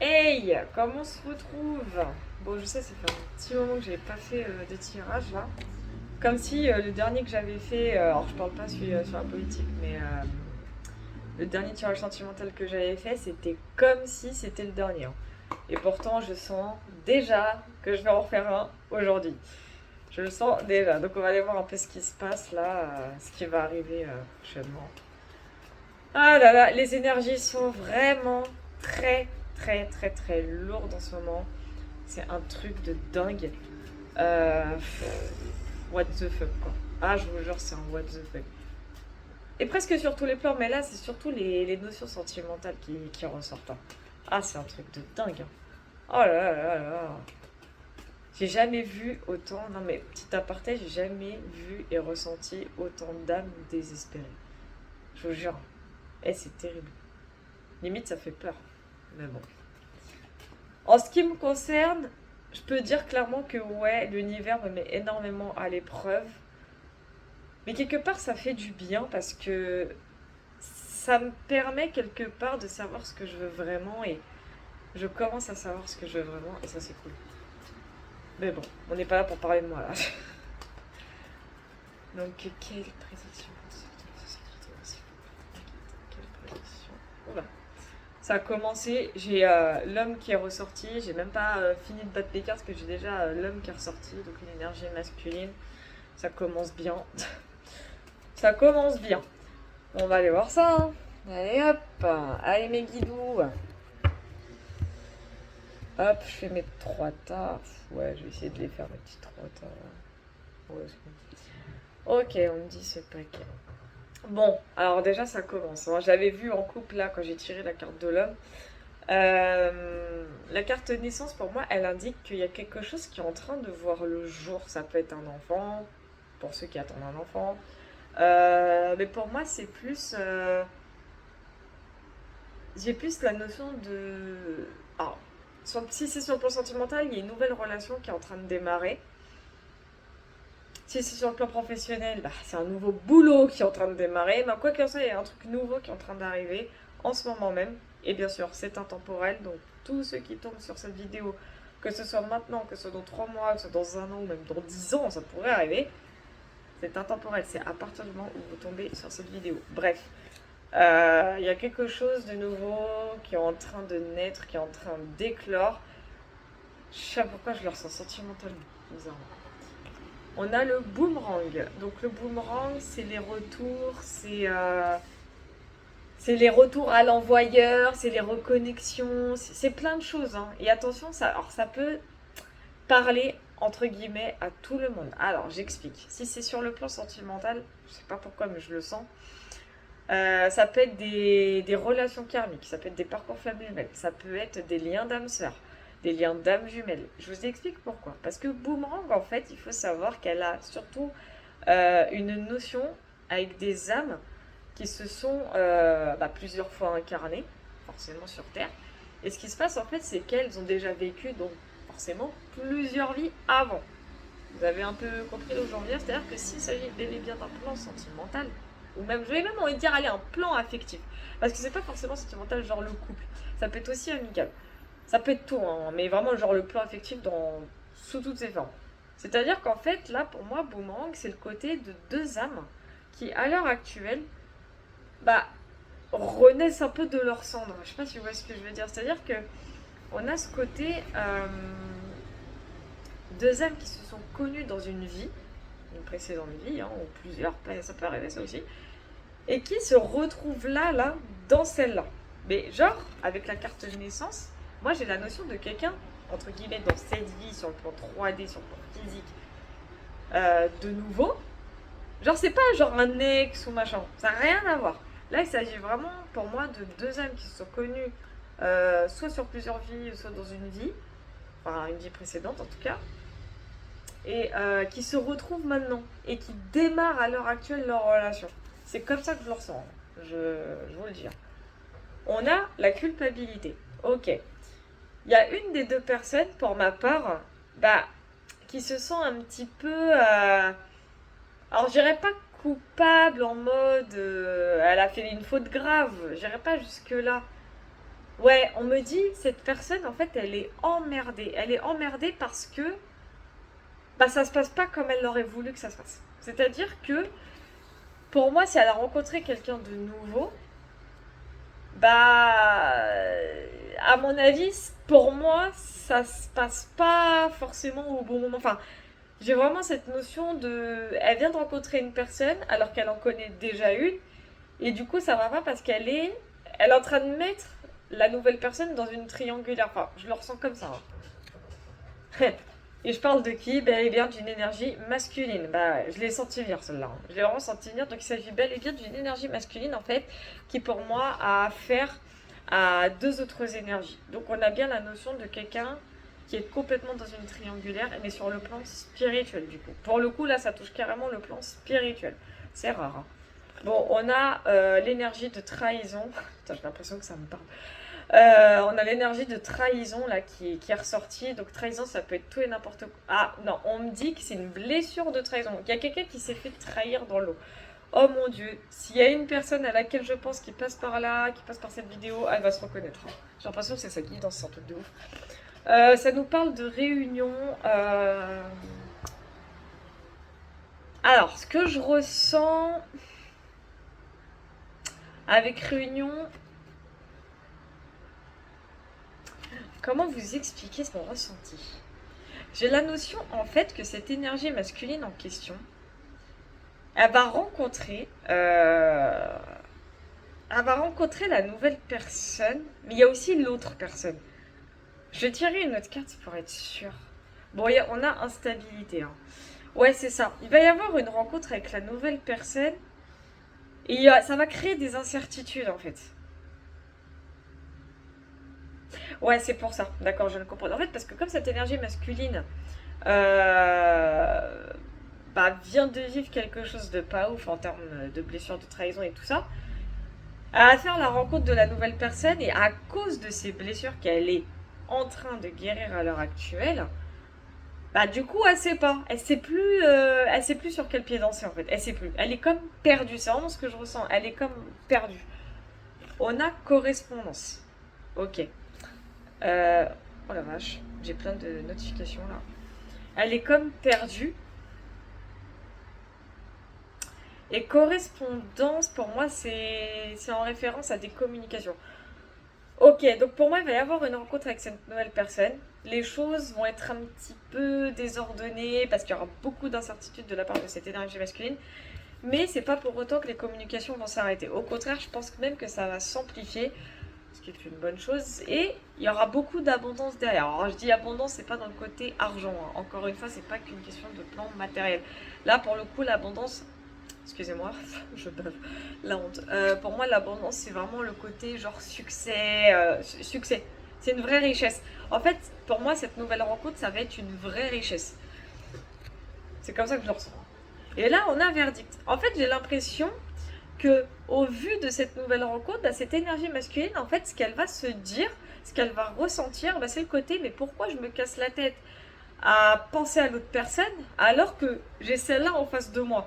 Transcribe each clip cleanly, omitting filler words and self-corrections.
Hey, comment on se retrouve? Bon, je sais, ça fait un petit moment que j'avais pas fait de tirage là. Comme si le dernier que j'avais fait, alors je parle pas sur la politique, mais le dernier tirage sentimental que j'avais fait, c'était comme si c'était le dernier, hein. Et pourtant, je sens déjà que je vais en refaire un aujourd'hui. Je le sens déjà. Donc, on va aller voir un peu ce qui se passe là, ce qui va arriver prochainement. Ah là là, les énergies sont vraiment très, très, très, très lourdes en ce moment. C'est un truc de dingue. What the fuck, quoi. Ah, je vous jure, c'est un what the fuck. Et presque sur tous les plans, mais là, c'est surtout les notions sentimentales qui ressortent, hein. Ah, c'est un truc de dingue, hein. Oh là là là là. J'ai jamais vu autant. Non, mais petit aparté, j'ai jamais vu et ressenti autant d'âmes désespérées. Je vous jure. Eh, c'est terrible. Limite, ça fait peur. Mais bon. En ce qui me concerne, je peux dire clairement que ouais, l'univers me met énormément à l'épreuve. Mais quelque part, ça fait du bien parce que ça me permet quelque part de savoir ce que je veux vraiment et je commence à savoir ce que je veux vraiment et ça c'est cool. Mais bon, on n'est pas là pour parler de moi là. Donc, quelle prédiction? Quelle prédiction? Oula. Ça a commencé, j'ai l'homme qui est ressorti, j'ai même pas fini de battre les cartes parce que j'ai déjà l'homme qui est ressorti, donc une énergie masculine. Ça commence bien. Ça commence bien. On va aller voir ça, hein. Allez hop, allez mes guidous. Hop, je fais mes trois tas. Ouais, je vais essayer de les faire mes petits trois tas. Ouais, ok, on me dit ce paquet. Bon, alors déjà ça commence, hein. J'avais vu en couple là quand j'ai tiré la carte de l'homme. La carte naissance pour moi, elle indique qu'il y a quelque chose qui est en train de voir le jour. Ça peut être un enfant, pour ceux qui attendent un enfant. Mais pour moi, c'est plus. J'ai plus la notion de. Alors, si c'est sur le plan sentimental, il y a une nouvelle relation qui est en train de démarrer. Si c'est sur le plan professionnel, bah, c'est un nouveau boulot qui est en train de démarrer. Mais quoi qu'il en soit, il y a un truc nouveau qui est en train d'arriver en ce moment même. Et bien sûr, c'est intemporel. Donc, tous ceux qui tombent sur cette vidéo, que ce soit maintenant, que ce soit dans 3 mois, que ce soit dans un an ou même dans 10 ans, ça pourrait arriver. C'est intemporel. C'est à partir du moment où vous tombez sur cette vidéo. Bref, il y a quelque chose de nouveau qui est en train de naître, qui est en train d'éclore. Je sais pas pourquoi je le ressens sentimentalement, bizarrement. On a le boomerang. Donc le boomerang, c'est les retours, c'est les retours à l'envoyeur, c'est les reconnexions, c'est plein de choses, hein. Et attention, ça peut parler entre guillemets à tout le monde. Alors j'explique. Si c'est sur le plan sentimental, je sais pas pourquoi, mais je le sens. Ça peut être des relations karmiques, ça peut être des parcours familiales, ça peut être des liens d'âme sœur, des liens d'âme jumelles. Je vous explique pourquoi. Parce que Boomerang, en fait, il faut savoir qu'elle a surtout une notion avec des âmes qui se sont plusieurs fois incarnées, forcément sur Terre. Et ce qui se passe, en fait, c'est qu'elles ont déjà vécu, donc forcément, plusieurs vies avant. Vous avez un peu compris d'où j'en viens, c'est-à-dire que s'il s'agit bel et bien d'un plan sentimental, ou même, je vais même envie de dire, allez, un plan affectif, parce que c'est pas forcément sentimental, genre le couple, ça peut être aussi amical, ça peut être tout, hein, mais vraiment genre le plan affectif sous toutes ses formes. C'est-à-dire qu'en fait, là, pour moi, Boomerang, c'est le côté de deux âmes qui, à l'heure actuelle, bah, renaissent un peu de leur cendre. Je sais pas si vous voyez ce que je veux dire. C'est-à-dire que on a ce côté deux âmes qui se sont connues dans une précédente vie, hein, ou plusieurs, ça peut arriver ça aussi, et qui se retrouvent là, dans celle-là. Mais genre, avec la carte de naissance, moi j'ai la notion de quelqu'un, entre guillemets, dans cette vie, sur le plan 3D, sur le plan physique, de nouveau. Genre, c'est pas genre un ex ou machin, ça n'a rien à voir. Là, il s'agit vraiment, pour moi, de deux âmes qui se sont connues, soit sur plusieurs vies, soit dans une vie, enfin une vie précédente en tout cas, et qui se retrouvent maintenant et qui démarrent à l'heure actuelle leur relation. C'est comme ça que je le ressens, hein. Je vous le dis, hein. On a la culpabilité. Ok. Il y a une des deux personnes, pour ma part, bah, qui se sent un petit peu. Alors, je dirais pas coupable en mode elle a fait une faute grave. Je dirais pas jusque-là. Ouais, on me dit, cette personne, en fait, elle est emmerdée. Elle est emmerdée parce que bah, ça se passe pas comme elle aurait voulu que ça se passe. C'est-à-dire que, pour moi, si elle a rencontré quelqu'un de nouveau, bah, à mon avis, pour moi, ça se passe pas forcément au bon moment. Enfin, j'ai vraiment cette notion de, elle vient de rencontrer une personne alors qu'elle en connaît déjà une, et du coup, ça va pas parce elle est en train de mettre la nouvelle personne dans une triangulaire. Enfin, je le ressens comme ça, hein. Et je parle de qui? Bel et bien d'une énergie masculine. Bah ouais, je l'ai senti venir celle-là, hein. Je l'ai vraiment senti venir. Donc il s'agit bel et bien d'une énergie masculine en fait, qui pour moi a affaire à deux autres énergies. Donc on a bien la notion de quelqu'un qui est complètement dans une triangulaire, mais sur le plan spirituel du coup. Pour le coup là, ça touche carrément le plan spirituel. C'est rare, hein. Bon, on a l'énergie de trahison. Putain, j'ai l'impression que ça me parle. On a l'énergie de trahison là qui est ressortie. Donc trahison, ça peut être tout et n'importe quoi. Ah non, on me dit que c'est une blessure de trahison. Il y a quelqu'un qui s'est fait trahir dans l'eau. Oh mon dieu, s'il y a une personne à laquelle je pense qui passe par là, qui passe par cette vidéo, elle va se reconnaître, hein. J'ai l'impression que c'est ça qui est dans ce truc de ouf. Ça nous parle de réunion. Alors, ce que je ressens avec réunion, comment vous expliquer mon ressenti? J'ai la notion en fait que cette énergie masculine en question, elle va rencontrer, la nouvelle personne, mais il y a aussi l'autre personne. Je vais tirer une autre carte pour être sûre. Bon, on a instabilité, hein. Ouais, c'est ça. Il va y avoir une rencontre avec la nouvelle personne et ça va créer des incertitudes en fait. Ouais, c'est pour ça. D'accord, je le comprends. En fait, parce que comme cette énergie masculine euh, bah, vient de vivre quelque chose de pas ouf en termes de blessures, de trahison et tout ça, elle va faire la rencontre de la nouvelle personne et à cause de ces blessures qu'elle est en train de guérir à l'heure actuelle, bah du coup elle sait plus sur quel pied danser en fait, elle sait plus, elle est comme perdue, c'est vraiment ce que je ressens, elle est comme perdue. On a correspondance, ok. Euh, oh la vache, j'ai plein de notifications là. Elle est comme perdue. Et correspondance, pour moi, c'est en référence à des communications. Ok, donc pour moi, il va y avoir une rencontre avec cette nouvelle personne. Les choses vont être un petit peu désordonnées parce qu'il y aura beaucoup d'incertitudes de la part de cette énergie masculine. Mais c'est pas pour autant que les communications vont s'arrêter. Au contraire, je pense même que ça va s'amplifier, ce qui est une bonne chose. Et il y aura beaucoup d'abondance derrière. Alors je dis abondance, c'est pas dans le côté argent, hein. Encore une fois, c'est pas qu'une question de plan matériel. Là, pour le coup, l'abondance, excusez-moi, je bave, la honte. Pour moi, l'abondance, c'est vraiment le côté genre succès. Succès. C'est une vraie richesse. En fait, pour moi, cette nouvelle rencontre, ça va être une vraie richesse. C'est comme ça que je le ressens. Et là, on a un verdict. En fait, j'ai l'impression que, au vu de cette nouvelle rencontre, bah, cette énergie masculine, en fait, ce qu'elle va se dire, ce qu'elle va ressentir, bah, c'est le côté, mais pourquoi je me casse la tête à penser à l'autre personne alors que j'ai celle-là en face de moi?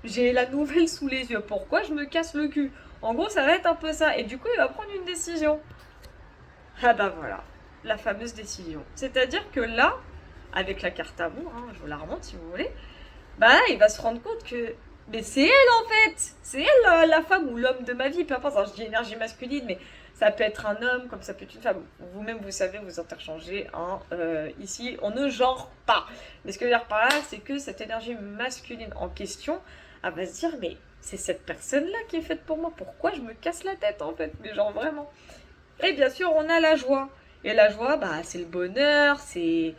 J'ai la nouvelle sous les yeux. Pourquoi je me casse le cul? En gros, ça va être un peu ça. Et du coup, il va prendre une décision. Ah bah voilà, la fameuse décision. C'est-à-dire que là, avec la carte amour, hein, je vous la remonte si vous voulez, bah là, il va se rendre compte que mais c'est elle en fait. C'est elle la femme ou l'homme de ma vie. Peu importe, alors, je dis énergie masculine, mais ça peut être un homme comme ça peut être une femme. Vous-même, vous savez, vous interchangez. Hein, ici, on ne genre pas. Mais ce que je veux dire par là, c'est que cette énergie masculine en question, elle va se dire, mais c'est cette personne-là qui est faite pour moi. Pourquoi je me casse la tête en fait? Mais genre vraiment. Et bien sûr, on a la joie. Et la joie, bah, c'est le bonheur, c'est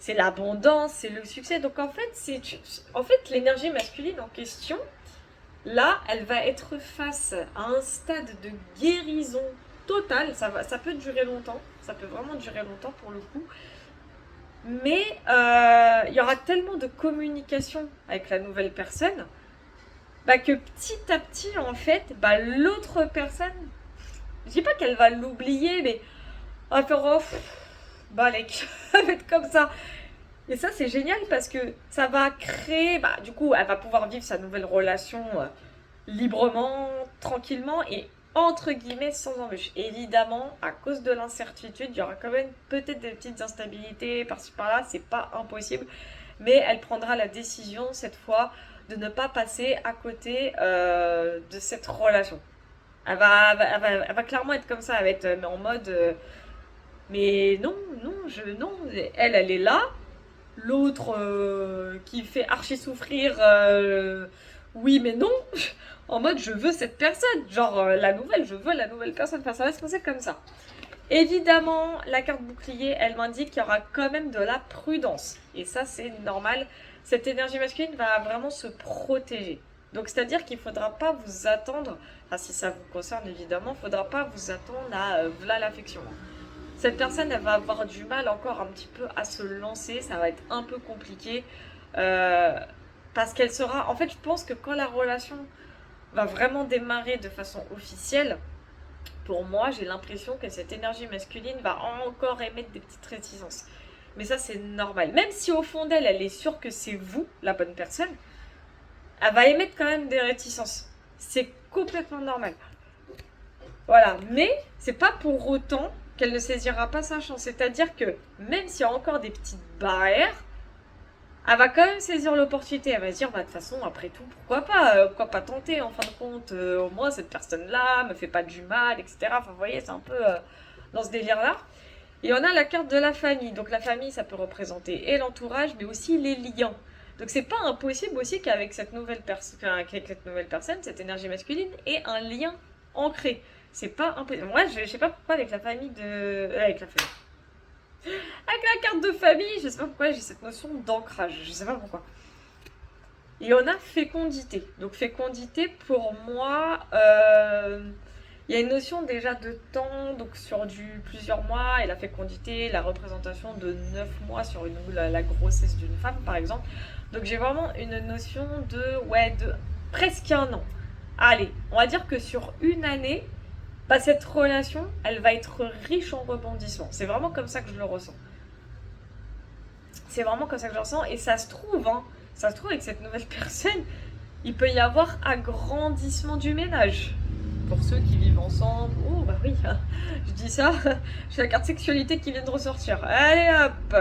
l'abondance, c'est le succès. Donc en fait l'énergie masculine en question, là, elle va être face à un stade de guérison totale. Ça peut durer longtemps, ça peut vraiment durer longtemps pour le coup. Mais il y aura tellement de communication avec la nouvelle personne, bah, que petit à petit, en fait, bah, l'autre personne, je dis pas qu'elle va l'oublier, mais elle va faire oh, bah, elle va être comme ça. Et ça, c'est génial parce que ça va créer, bah, du coup, elle va pouvoir vivre sa nouvelle relation librement, tranquillement. Et entre guillemets sans embûche. Évidemment, à cause de l'incertitude, il y aura quand même peut-être des petites instabilités par-ci par-là, c'est pas impossible, mais elle prendra la décision cette fois de ne pas passer à côté de cette relation. Elle va clairement être comme ça, elle va être en mode mais non, non, non, elle est là. L'autre qui fait archi souffrir, oui mais non, en mode je veux cette personne, genre la nouvelle, je veux la nouvelle personne. Enfin, ça va se passer comme ça. Évidemment, la carte bouclier, elle m'indique qu'il y aura quand même de la prudence. Et ça, c'est normal. Cette énergie masculine va vraiment se protéger. Donc, c'est-à-dire qu'il ne faudra pas vous attendre, enfin, si ça vous concerne évidemment, il ne faudra pas vous attendre à voilà l'affection. Cette personne, elle va avoir du mal encore un petit peu à se lancer, ça va être un peu compliqué. Parce qu'elle sera. En fait, je pense que quand la relation va vraiment démarrer de façon officielle, pour moi, j'ai l'impression que cette énergie masculine va encore émettre des petites réticences. Mais ça, c'est normal. Même si au fond d'elle, elle est sûre que c'est vous, la bonne personne, elle va émettre quand même des réticences. C'est complètement normal. Voilà. Mais c'est pas pour autant qu'elle ne saisira pas sa chance. C'est-à-dire que même s'il y a encore des petites barrières, elle va quand même saisir l'opportunité. Elle va se dire, bah, de toute façon, après tout, pourquoi pas tenter, en fin de compte, au moins cette personne-là me fait pas du mal, etc. Enfin, vous voyez, c'est un peu dans ce délire-là. Et on a la carte de la famille. Donc la famille, ça peut représenter et l'entourage, mais aussi les liens. Donc c'est pas impossible aussi qu'avec cette nouvelle personne, cette énergie masculine, ait un lien ancré. C'est pas impossible. Moi, je sais pas pourquoi avec la famille de... avec la famille. Avec la carte de famille, je sais pas pourquoi j'ai cette notion d'ancrage, je sais pas pourquoi. Et on a fécondité. Donc fécondité, pour moi, il y a une notion déjà de temps, donc sur du plusieurs mois, et la fécondité, la représentation de 9 mois sur la grossesse d'une femme, par exemple. Donc j'ai vraiment une notion de presque un an. Allez, on va dire que sur une année, bah, cette relation, elle va être riche en rebondissements. C'est vraiment comme ça que je le ressens. C'est vraiment comme ça que je le ressens. Et ça se trouve, avec cette nouvelle personne, il peut y avoir agrandissement du ménage. Pour ceux qui vivent ensemble. Oh, bah oui, je dis ça. J'ai la carte sexualité qui vient de ressortir. Allez hop,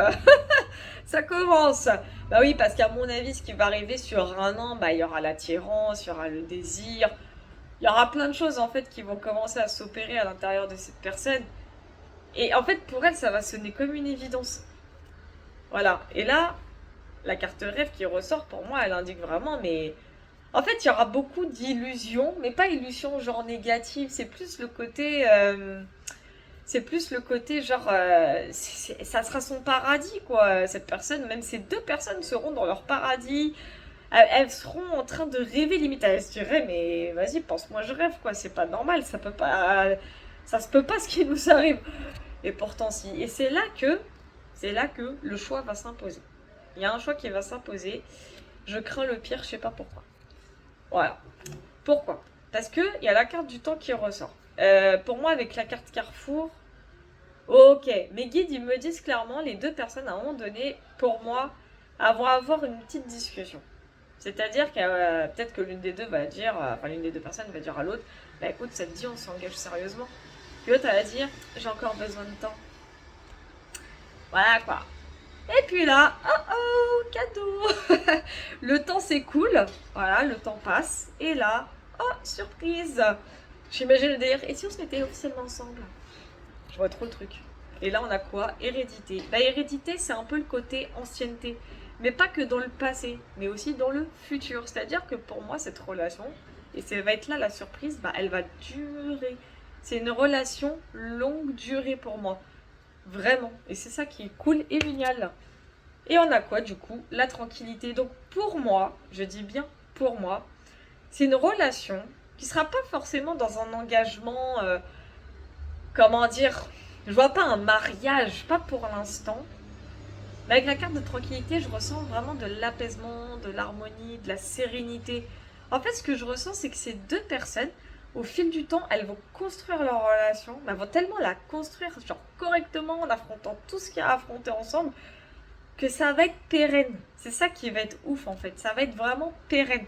ça commence. Bah oui, parce qu'à mon avis, ce qui va arriver sur un an, bah, il y aura l'attirance, il y aura le désir. Il y aura plein de choses en fait qui vont commencer à s'opérer à l'intérieur de cette personne. Et en fait, pour elle, ça va sonner comme une évidence. Voilà. Et là, la carte rêve qui ressort, pour moi, elle indique vraiment, mais... En fait, il y aura beaucoup d'illusions, mais pas illusions genre négatives. C'est plus le côté... genre... ça sera son paradis, quoi. Cette personne, même ces deux personnes seront dans leur paradis. Elles seront en train de rêver limite. Elles se diraient, mais vas-y, pense-moi, je rêve, quoi. C'est pas normal, ça se peut pas ce qui nous arrive. Et pourtant, si. Et c'est là que le choix va s'imposer. Il y a un choix qui va s'imposer. Je crains le pire, je sais pas pourquoi. Voilà. Pourquoi? Parce que il y a la carte du temps qui ressort. Pour moi, avec la carte Carrefour, ok. Mes guides, ils me disent clairement, les deux personnes, à un moment donné, pour moi, vont avoir une petite discussion. C'est-à-dire que peut-être que l'une des deux va dire, l'une des deux personnes va dire à l'autre, bah écoute, ça te dit, on s'engage sérieusement. Puis l'autre, elle va dire, j'ai encore besoin de temps. Voilà quoi. Et puis là, oh, cadeau. Le temps s'écoule, voilà, le temps passe. Et là, oh, surprise. J'imagine le délire, et si on se mettait officiellement ensemble? Je vois trop le truc. Et là, on a quoi? Hérédité. La hérédité, c'est un peu le côté ancienneté. Mais pas que dans le passé, mais aussi dans le futur. C'est-à-dire que pour moi, cette relation, et ça va être là la surprise, bah, elle va durer. C'est une relation longue durée pour moi. Vraiment. Et c'est ça qui est cool et génial. Et on a quoi du coup? La tranquillité. Donc pour moi, je dis bien pour moi, c'est une relation qui sera pas forcément dans un engagement, comment dire, je vois pas un mariage, pas pour l'instant. Mais avec la carte de tranquillité, je ressens vraiment de l'apaisement, de l'harmonie, de la sérénité. En fait, ce que je ressens, c'est que ces deux personnes, au fil du temps, elles vont construire leur relation, mais elles vont tellement la construire genre correctement en affrontant tout ce qu'il y a à affronter ensemble, que ça va être pérenne. C'est ça qui va être ouf en fait, ça va être vraiment pérenne.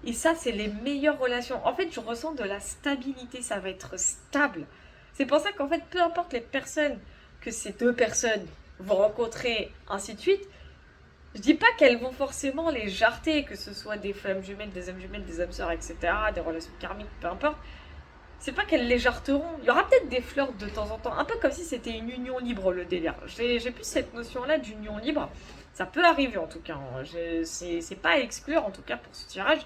Et ça, c'est les meilleures relations. En fait, je ressens de la stabilité, ça va être stable. C'est pour ça qu'en fait, peu importe les personnes que ces deux personnes vont rencontrer, ainsi de suite, je dis pas qu'elles vont forcément les jarter, que ce soit des flammes jumelles, des âmes sœurs, etc., des relations karmiques, peu importe. C'est pas qu'elles les jarteront. Il y aura peut-être des flirts de temps en temps, un peu comme si c'était une union libre le délire. J'ai plus cette notion-là d'union libre. Ça peut arriver en tout cas. Hein. C'est pas à exclure en tout cas pour ce tirage.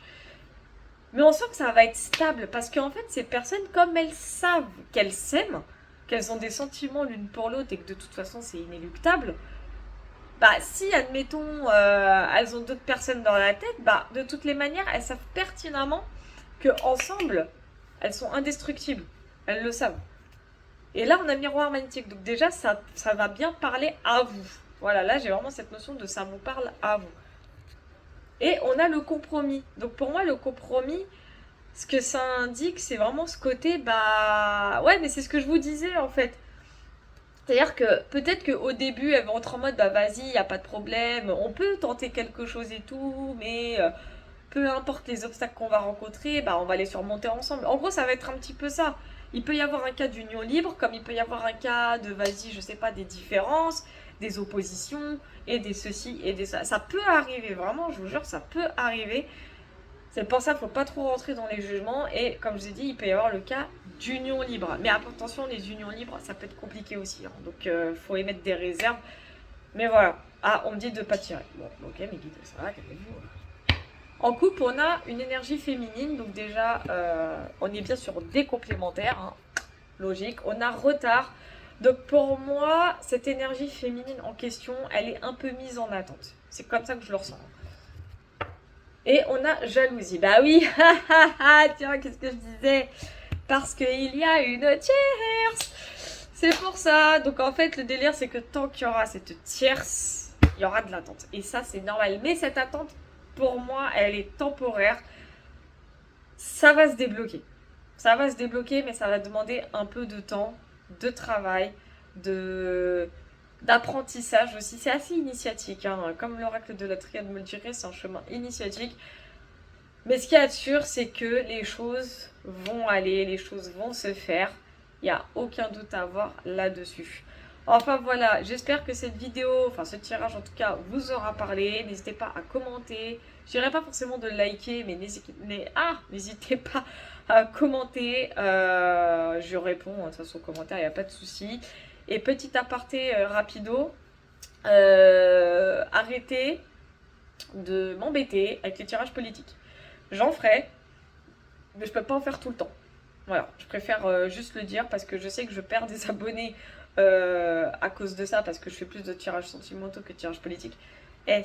Mais on sent que ça va être stable parce qu'en fait, ces personnes, comme elles savent qu'elles s'aiment, qu'elles ont des sentiments l'une pour l'autre et que de toute façon c'est inéluctable, bah si, admettons, elles ont d'autres personnes dans la tête, bah de toutes les manières, elles savent pertinemment que ensemble, elles sont indestructibles. Elles le savent. Et là, on a miroir magnétique. Donc déjà, ça va bien parler à vous. Voilà, là, j'ai vraiment cette notion de ça vous parle à vous. Et on a le compromis. Donc pour moi, le compromis, ce que ça indique, c'est vraiment ce côté, bah... Ouais, mais c'est ce que je vous disais, en fait. C'est-à-dire que peut-être qu'au début, elles vont être en mode, bah vas-y, y a pas de problème, on peut tenter quelque chose et tout, mais peu importe les obstacles qu'on va rencontrer, bah on va les surmonter ensemble. En gros, ça va être un petit peu ça. Il peut y avoir un cas d'union libre, comme il peut y avoir un cas de, vas-y, je sais pas, des différences, des oppositions, et des ceci, et des ça. Ça peut arriver, vraiment, je vous jure, ça peut arriver. C'est pour ça qu'il ne faut pas trop rentrer dans les jugements. Et comme je vous ai dit, il peut y avoir le cas d'union libre. Mais attention, les unions libres, ça peut être compliqué aussi. Hein. Donc, il faut émettre des réserves. Mais voilà. Ah, on me dit de ne pas tirer. Bon, ok, mes guides, ça va, calmez-vous. En couple, on a une énergie féminine. Donc déjà, on est bien sur des complémentaires. Hein. Logique. On a retard. Donc pour moi, cette énergie féminine en question, elle est un peu mise en attente. C'est comme ça que je le ressens. Et on a jalousie. Bah oui, tiens, qu'est-ce que je disais? Parce qu'il y a une tierce. C'est pour ça. Donc en fait, le délire, c'est que tant qu'il y aura cette tierce, il y aura de l'attente. Et ça, c'est normal. Mais cette attente, pour moi, elle est temporaire. Ça va se débloquer. Ça va se débloquer, mais ça va demander un peu de temps, de travail, d'apprentissage aussi. C'est assez initiatique, hein. Comme l'oracle de la triade me le dirait, c'est un chemin initiatique. Mais ce qu'il y a de sûr, c'est que les choses vont aller, les choses vont se faire. Il n'y a aucun doute à avoir là-dessus. Enfin voilà, j'espère que cette vidéo, enfin ce tirage en tout cas, vous aura parlé. N'hésitez pas à commenter. Je dirais pas forcément de liker, mais n'hésitez pas à commenter. Je réponds de toute façon aux commentaires, il n'y a pas de souci. Et petit aparté rapido, arrêtez de m'embêter avec les tirages politiques. J'en ferai, mais je peux pas en faire tout le temps. Voilà, je préfère juste le dire parce que je sais que je perds des abonnés à cause de ça, parce que je fais plus de tirages sentimentaux que de tirages politiques.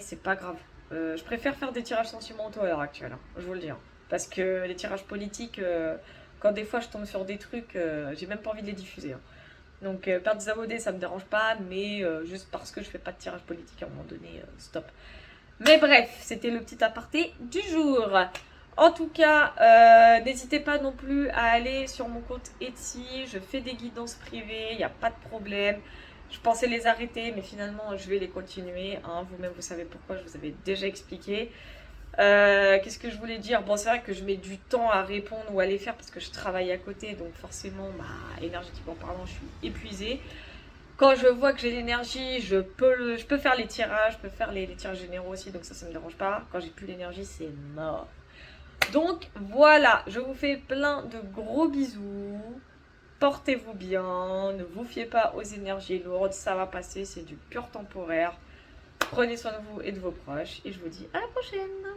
C'est pas grave. Je préfère faire des tirages sentimentaux à l'heure actuelle, hein, je vous le dis. Hein. Parce que les tirages politiques, quand des fois je tombe sur des trucs, j'ai même pas envie de les diffuser. Hein. Donc perdre des abonnés, ça me dérange pas, mais juste parce que je fais pas de tirage politique à un moment donné, stop. Mais bref, c'était le petit aparté du jour. En tout cas, n'hésitez pas non plus à aller sur mon compte Etsy. Je fais des guidances privées, il n'y a pas de problème. Je pensais les arrêter, mais finalement, je vais les continuer. Hein. Vous-même, vous savez pourquoi, je vous avais déjà expliqué. Qu'est-ce que je voulais dire? Bon, c'est vrai que je mets du temps à répondre ou à les faire parce que je travaille à côté. Donc forcément, énergétiquement parlant, je suis épuisée. Quand je vois que j'ai l'énergie, je peux faire les tirages, je peux faire les tirages généraux aussi, donc ça me dérange pas. Quand j'ai plus l'énergie, c'est mort. Donc voilà, je vous fais plein de gros bisous. Portez-vous bien, ne vous fiez pas aux énergies lourdes, ça va passer, c'est du pur temporaire. Prenez soin de vous et de vos proches, et je vous dis à la prochaine.